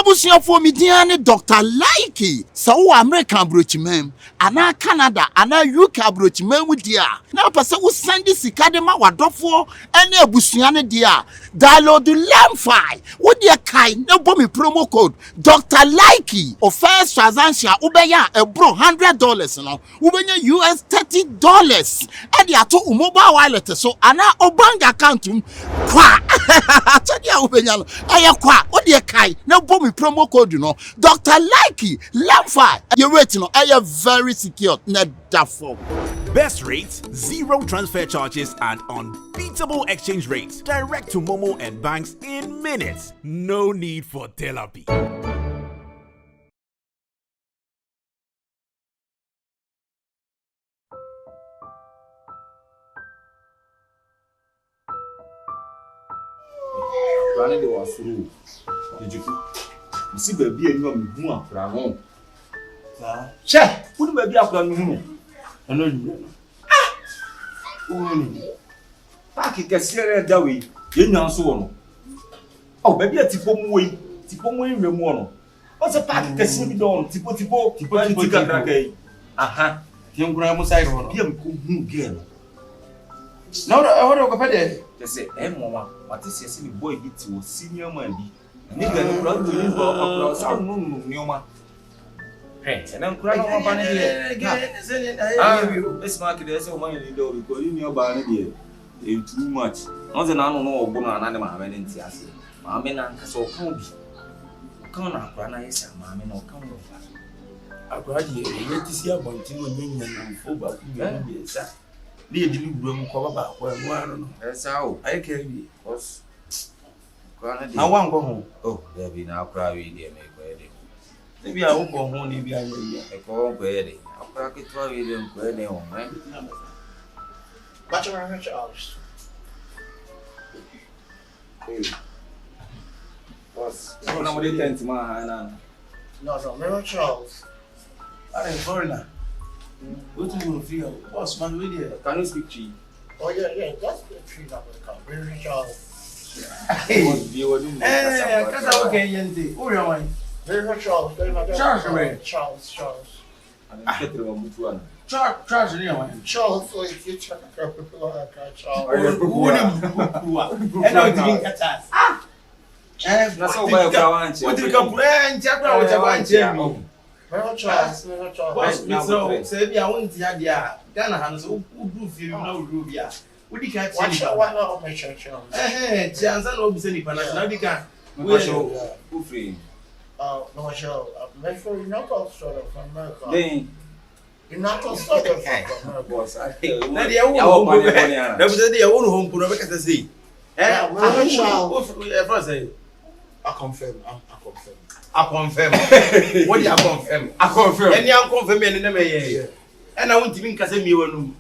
Abusia for me diane Dr. Likey. So American brochimem, ana Canada, ana UK brochimem with dia. Now person who send this academa wadofo any abusiane dia. Download the Lamfi. What dia kai no bomb promo code Dr. Likey or first transaction ubeya a bro $100 now. Ubenya US $30. And ya to mobile wallet so ana obanga account kwa. Chadia ubenya aya kwa. What dia kai no bomb promo code you know. Dr. Likey Lamfi. You wait no aya very secure. Net that form. Best rates, zero transfer charges, and unbeatable exchange rates. Direct to Momo and banks in minutes. No need for therapy. Running the was through. Did you see baby and you are moving? Sir, put baby up on me. I know. Park it that way. You know, so oh, baby, a tipom way remono. What's a park can see me down? Tipo, aha, young grandma side on him, girl. Now, I want to go there. Just say, Mama, what is your silly boy get to senior man? Nigga, run to him across our room, Noma. And I'm crying on my this market is so money because you know about it too much. Not an animal or bona and animal. I mean, Mamma and so can't be. Come on, Grana is a mamma or come over. I graduated, let to see about you and full back. Dear, did you bring cover back? Well, that's how I can be. Because I won't go home. Oh, there be now crying, dear, make ready. Maybe I won't go home, maybe I will. I go ready. I'll crack it for you and ready home, right? What's around Charles? What's nobody tends to my hand? No, Mirror Charles. I'm a foreigner. What do you feel? What's my video? Can you speak to you? Oh, yeah, that's the tree that will come. Mirror Charles. Hey, because I'm okay, Yandy. Who are you? Very Charles. Charles. Charles, so if you check a people like Charles. And I didn't catch us. That's all by a what do you complain? Chapter, Charles. Charles. Say, I won't hear the Ghana hands who do feel no Rubia. Would you catch one of my church? Eh, chance and obviously, but now you can. Who free? No, show. Make sure you're not all sort of from America. You're not all sort of from America. I think that was the own home for America. See, I confirm. I confirm. What do you confirm? I confirm. And you confirm in the name. And I want to be Casemiro.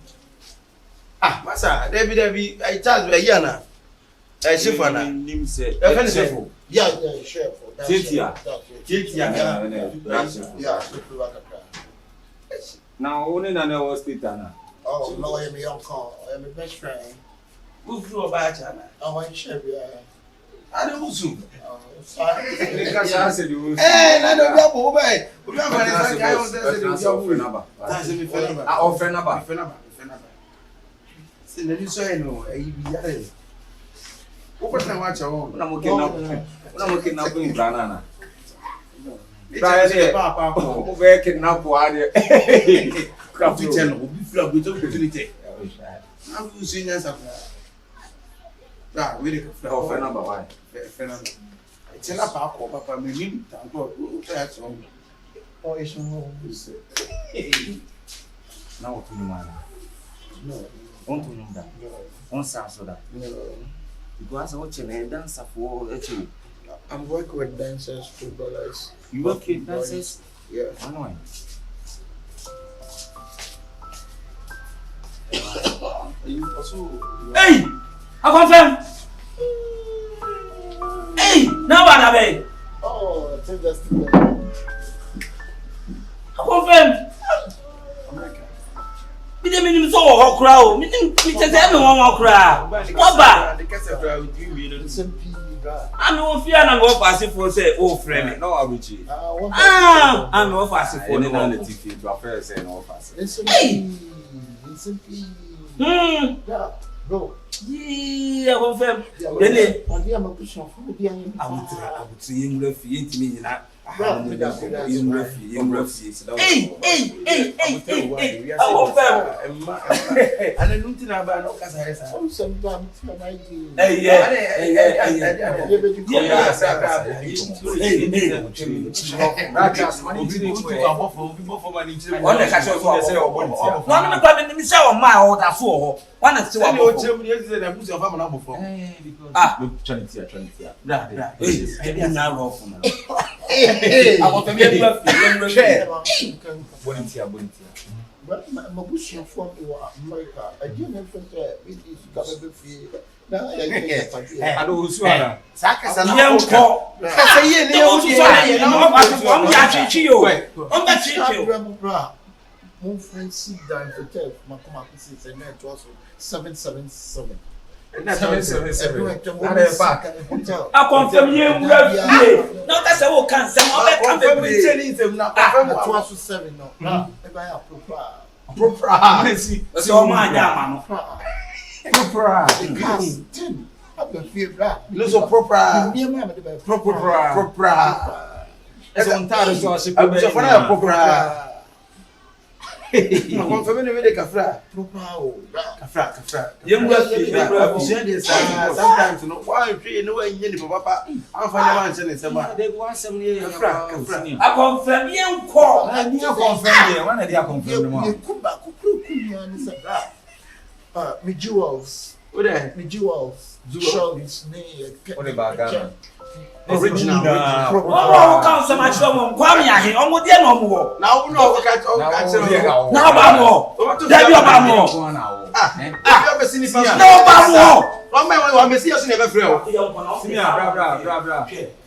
Ah, Massa, David, I charge by Yana. I shift on him. Yeah, sure. Now, only I know what's the Tana. Oh, no, I'm your call. I'm a best friend. Who flew about China? Oh, I should be. I don't know. Hey, I don't know. We are going to offer number. Then you say no, what can I watch? I'm looking up in banana. Where can now pour Crafty channel will be flood with opportunity. I'm using as a really offer number one. It's an apple, Papa, maybe. That's all. Oh, it's now to man. No, don't know that. On Saturday. Because I'm watching a dancer for you. I'm working with dancers, footballers. You work with dancers? Yeah. I know. Hey! I confirm! Hey! Now what have I? Oh, I think that's the I confirm! We didn't mean so crowd. We didn't everyone will cry. What about? I'm no fear and go pass it for say, oh, friend. No, Abuchi. I'm no pass it for the TV to affairs and all fast. Listen, yeah, go. Yeah, I confirm. Then I'm a push off. I would see him refuse me. Hey. I confirm. And I don't think about no Casaresa. Mabushi from America. I didn't know that it is got free. Now I don't swear. Sakas and young cop. Mon friend sit down for tell Makoma is a net also 777. And that's 777. I confirm you. No, that's a walk. Can't say I'm 7 no. Proper. That's all my damn. Proper. 10. I've been fear black. No so proper. Proper. As on time so I should proper. I'm confirming the Cafra. Cafra. Sometimes no why you know any papa. I'm finding one some. They want some year. I confirm you call. I need to confirm you. One of the confirm. You come back. Me jewels. What are me jewels? Shorts, what about Ghana? Original. Oh, come so much from Kwame here. Omo dey no mo. Now no catch Now ba mo. Dey ba mo. You ever seen this? No ba mo. One man want me see us never free. See me bra.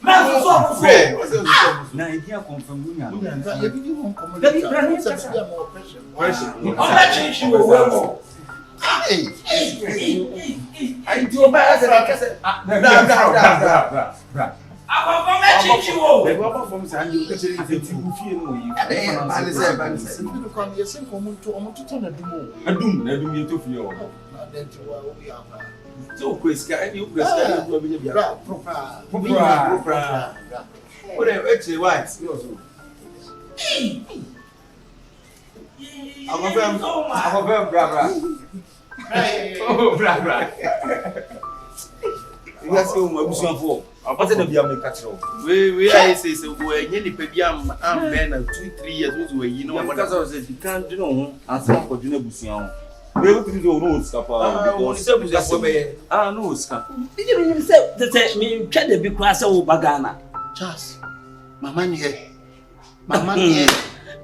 Man so so. Na idea confirm you be won come. Let me more pressure. On you wo. Hey. I do buy as I say. Bra. I confirm you wo. They go from San you say it's you feel no you. You come here say come to turn adum you to feel. So Chris, you proper. What actually why? I'm a bra. Oh, bra. You guys go my bush for. What's the be make catch we I say so we any pe bia am ben 2-3 years we you know because I said you can't do no answer for juna busia. We go to no scapa because no sca. Did you say me try the big class of Bagana. Charles. Mama here.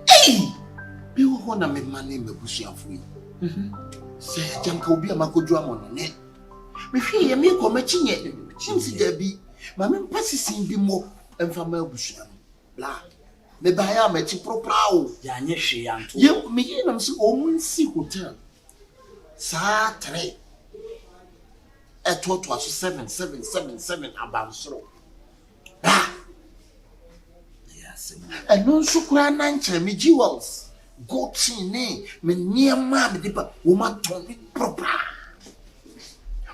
Hey. Be who na me money me busia for you. Say janka obi amakodru amono ne. Me hwe ye me ko machinye. Chimsi dabi. Mama mpasisin bi mo emfama abusia no. Bla. Me ba ya machi proprao. Ya nye hwe ya nto. Ye me ye nam se omunsi hotel. Sa 3. Eto 777 abansoro. Ah. Yes. Eno nsukura na nche me jewels. Go chine me niema me dipa woma toni proper.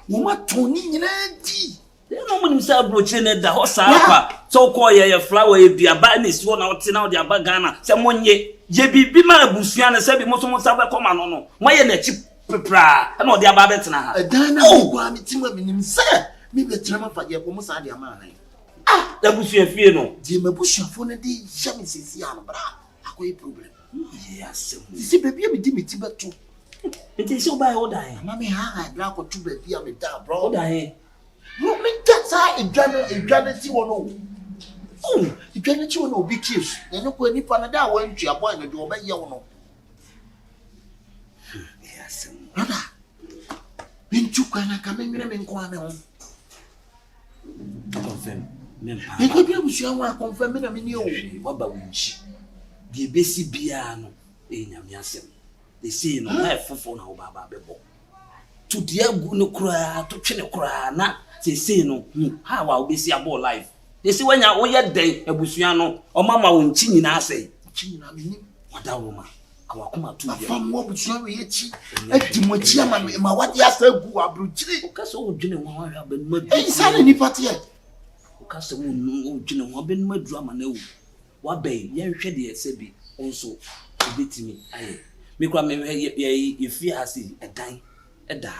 Woma toni nyina di. No money say abrochi ne da ho sa apa. So call ye flower e bia ba ni so na oti na odi aba Ghana. Se monye ye bibi ma abusua ne se bi mo so mo sa be koma no no. Moye na chi prepra. Na odi aba betena ha. Dana o gwa mi ti ma binim se mi betena ma fa ye ko mo sa de ama han. Ah, abusua fie no. Di mabusua fo ne di ya mi sisi an bra. Akoy problem. Yes. Disi baby me di me ti beto. Nti se oba e oda he. Mama ha bra ko tu baby me da bro. Oda he. No me tata edwane ti wono. Oh, edwane ti wono obi chiefs. Na no ko nipa na da wan twa boy no de obaye wono. Yes. Nada. Bintu kwa na kamenwere me nko ame ho. Confirm. Mempa. E ko bi abusu wa confirm na me ni o. Baba winchi. Di besi bia no e nyame asem. They say no na fofo na obaba bebo. To dia gu no kura to twe ne kura na say no how I be see about life they say when ya wo ye den abusua no o mama wo nchi nyina asai nchi nyina me nim wada wo ma awakoma tu ye afam wo abusua we ye chi adimochi ama ma wade asa gu abrochiri o ka so wo dwene wo ahwa ben ma eh sane ni pati e o ka so wo dwene wo ben ma dru ama na wu wa ben ye hwe de ese bi onso obetimi aye me kwa me ye ifi asi edan eda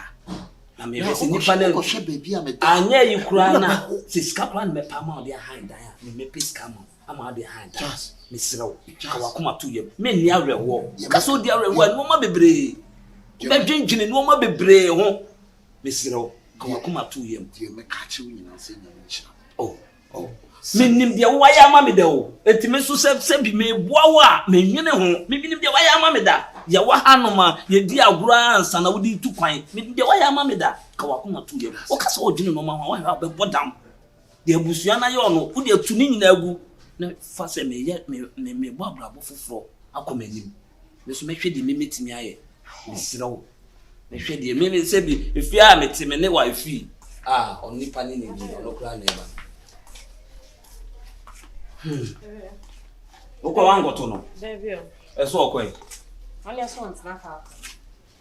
na me be se nipa na ko hwe baby am anya yi kura na siska plan me pa ma de hand dan me piska ma ama de hand me siraw ka wakoma to ye me ni arewo ka so di arewo no ma bebre be dwendwene no ma bebre ho me siraw ka wakoma to ye me ka chi nyina se nyina nchi oh me nim de wo ya ma me da o etime so se bi me boa wa me nwene ho me bi nim de wo ya ma me da ya wa hanoma ye di agura ansa na wodi tu kwan me nim de wo ya ma me da ka wakoma to ye o ka so odwene no ma wa ha be bodam de abusua na ye ono wo de tu ni nyina agu na fa se me ye me bo abrabo foforo akomanim me so me hwe de me metimi aye me sirawo me hwe de me se bi efi a metime ne wa efi onipa ni ni no kra na eba Uko wango to no Baby eso okoi Only a son na fa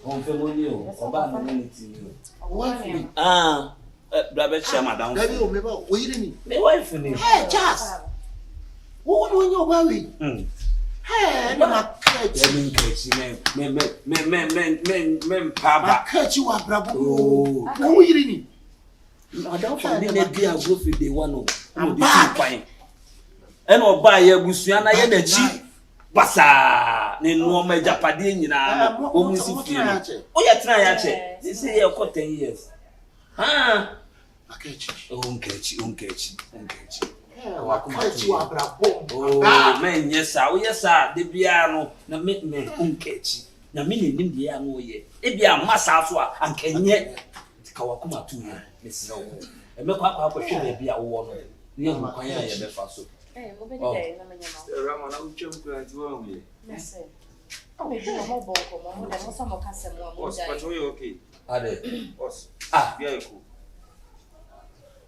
on fe moni o oba na ni ti Why? Brabe che madam baby o me ba o yire ni me wife ni hey Charles wo no nyo ba we hey na ma catch ya min kechi me paba catch wa brabo wo yire ni madam for me na dia go fi dey one o no dey too fine eno oba ya busua na ye na chi basa ne no ma japade nyina o mu si fie no o ya tena ya che say ye ko 10 years akechi onkechi wa catch wa brabo oh men yesa o yesa de bia no na me onkechi na me nim de ya no ye e bia masa so a ankenye ka wakoma tu ye mesira wo e me kwa hwe bia wo no ye hu kwan ya ye be fa so Mo be dey na me nyama. Rama na uche mkranti wa mwe. Yes. O me dey mo bonko mo dey mo samo kase mo mo Boss, but you okay? ade Boss. ah Bia eko.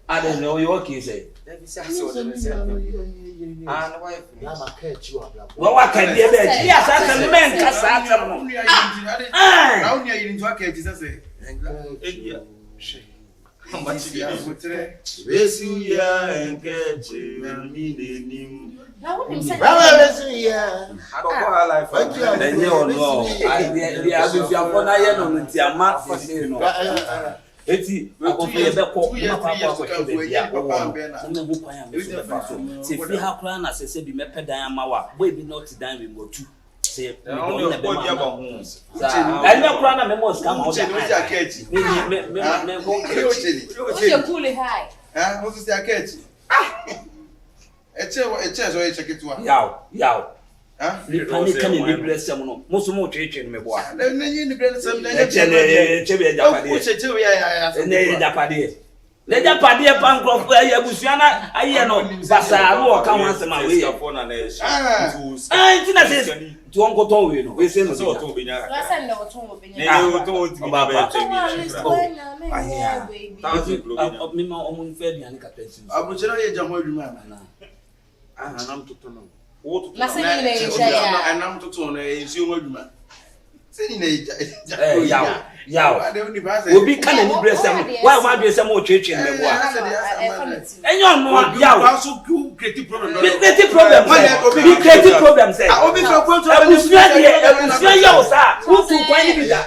ade no you okay say Let say so dey say. Ah, no wife. na ma catch wa brabo wa ka die be chi ya sa kan men ka sa kan no Na uni ayi ntu aka eji sese. Edia. Amachi ya mutre. Besu ya enkechi na minenim. Na wo nim say. baba besu ya Akoko ha life. enye ono dia abifia fo na ye no ntiama fese no eti ofe ye be ko papa ko hwe bia wo no me hu kwan ya me so be fa so se fi ha kra na sese bi me pedan amawa boy bi not dan we motu se me do na be ma sa me kra na me mo ska ma o Uche ni uche aka eji. me go What's your cool high? Mo so si aka eji. Eche so ye check it wa. yaw ni pani kan ni blessem no mo so mo twetwe no me bo a Na nyi ni brand sam na eche ne chebe japade Uche che ya. ne japade le japade pa nkrofo ya busua na aye no basa no o ka wanse ma we phone na eshi. nti na se ti won ko ton we no we se no So to be nya. Last time na wo ton wo be Ne nya. o to ti ba be temi. oh me ma o mun fe bian ka pensi Abuche na ye jamo adwuma na. Anam toto no. Na se ni na ye ya. Anam toto na ensuo adwuma. Se ni na yaw obi ka na ni blessem why ma blessem o twetwe me bo a enyo no yaw also creative problem. creative problem say Obi so kwonto abusua yaw sa who tu kwan ni bi da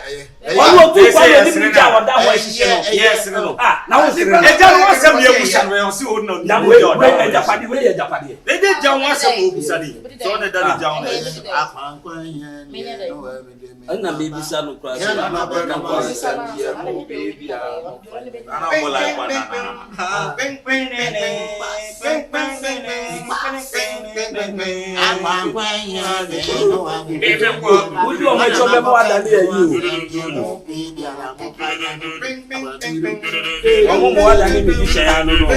Ono tu kwa yo ni bija wada ho ahihye no. Yes no. Na wo sire. Eja no asem ye busa no e si o no. Na we eja padi we eja padi. Eja ja won asem o busa di. So na da ja won. akwankwan ya ni no wa me de Ana me bisa no kra ya na ba na kwa Ana mo like banana. Peng peng ne. Peng peng ne. akwankwan ya ni no wa me de Oju o me cho be mo adani ayi o. Omo mo adani me bisa ya no no.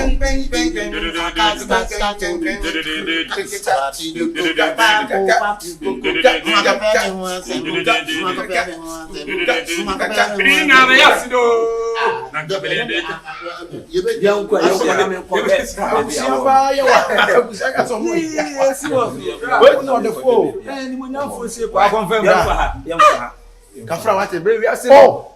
Kafra what we are saying. Oh,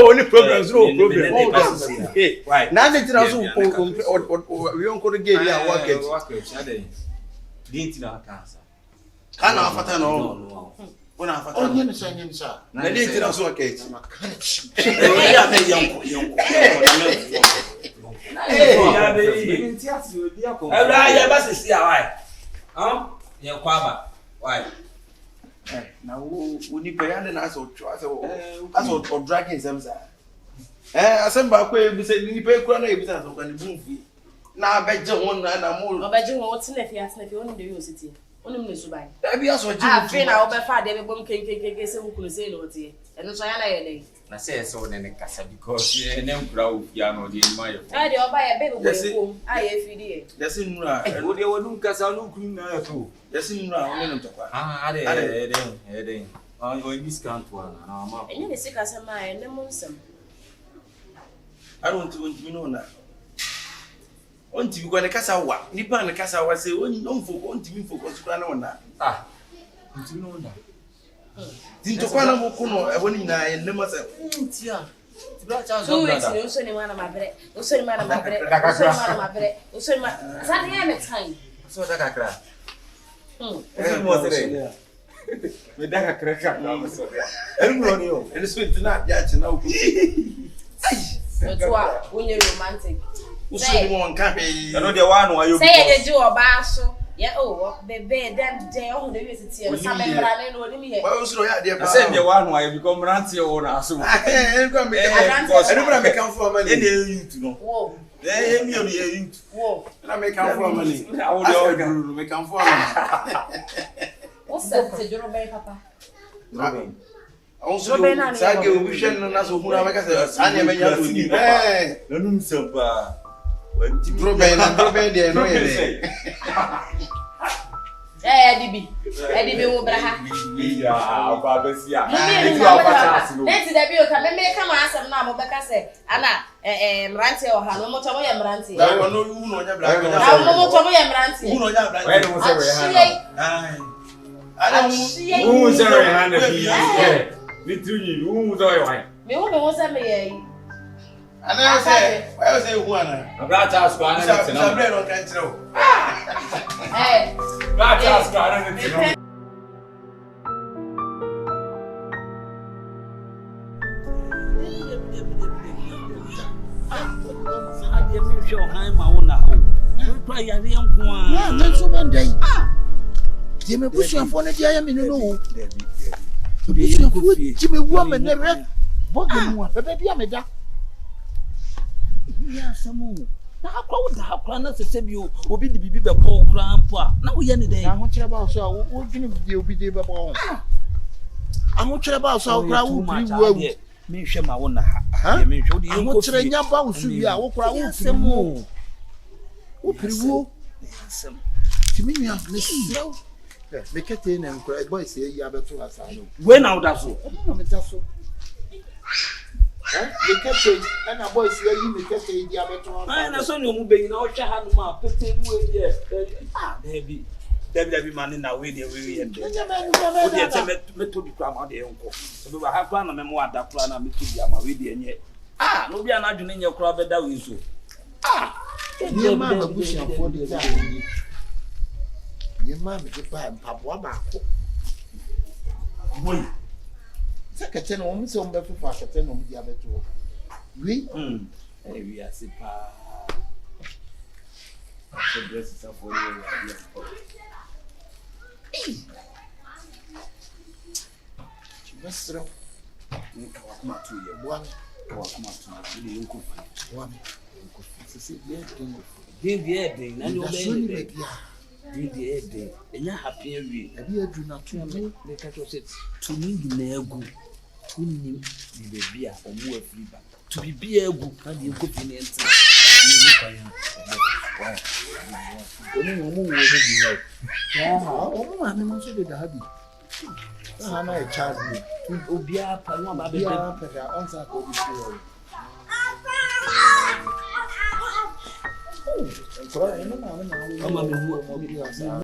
only programs, no problem. Now they tell us we don't go to get here work it. Didn't know cancer. Can I fata no? When I fata. Oh, you say, Na they tell us work it. Now we need to hand as or dragging some. I send back where we say you pay crown every time so can move. Now bet you one and more. But you what's in if you ask if you only the city. Only the Subai. Maybe also I feel our father, they won't say who could say no tea. And so I say so in the casa because you never grow piano in my. I do buy a baby home. I FD. That's in right. Would you look as I look too? That's in right. They on discount one. And you sick as a man, and Monson. I don't want to know now. Want to go to Casawa. Nipan the Casawa say, when you don't want to be focused on that. Ah, you know that. Didn't Tokana Mokuno, when in I never said, 2 weeks, no son man of my bread, no son man of my bread, no son man of my bread, no son man. Saturday time. So that I cry. We don't have crack. Everybody, and it's with not yet now. When you're romantic. Say one cafe. I know the one why you say they do a basso. Yeah, oh, baby, then they all the visit here. Some running on me. Well, also, I said the one why you become ranty or so. I don't come for money. You to know. Whoa. They me only you. Whoa. I make come for money. I would all make come for money. What's that to do, Papa? Also, Sagi will be and that's who I make us. I never knew. Hey, don't so. Eddie will Braha. Yeah, Babasia. Let's the bill come and make come answer now, Becca said, Anna, Ranty or Hanomo Tomoy and Ranty. I don't know who know your black. Tomoy and Ranty. Who know your black? I don't see who's a between you, who's a me who was a me. And I say, I say one. A black house, but I'm bread on control. Hey, black house, but I'm Jimmy Bush and Fonny, I am in the know. Jimmy woman never bought the baby. I'm a duck. Yes, some more. Now, how the planners say you will be the baby before grandpa. Now we any day. I want you about so what can you be there? I want you about so crowd. Me share my own. I mean, show the uncle train about to be our crowd. Some more. What pretty wool? To me, I'm missing. Make it in and cry, boy, say you have to us. When out that's so. The catching and a boy say you make it in the other. I saw you moving now. Chahanuma, put him with you. Debbie man in our way, the way and the to become out the uncle. So we have planned a memoir that plan and make it my way and yet. No, we are not doing your crowd that we so. Dear mamma, pushing for the time. Your mamma, goodbye, and Papa. Wait. Second woman, so better for a 10 on the other two. We are sipa. The dress is up for you. Mr. Come to your one. Come to the uncle. One. Give the ending, and you'll be give the ending, and you're happy. And you do not to me, the cattle said to me, the good. To me, the beer or more free back. To be beer good, and you could be answer. na na child me Obia pa no ba be. ya pe ya on sa ko bi see. Mama me hu.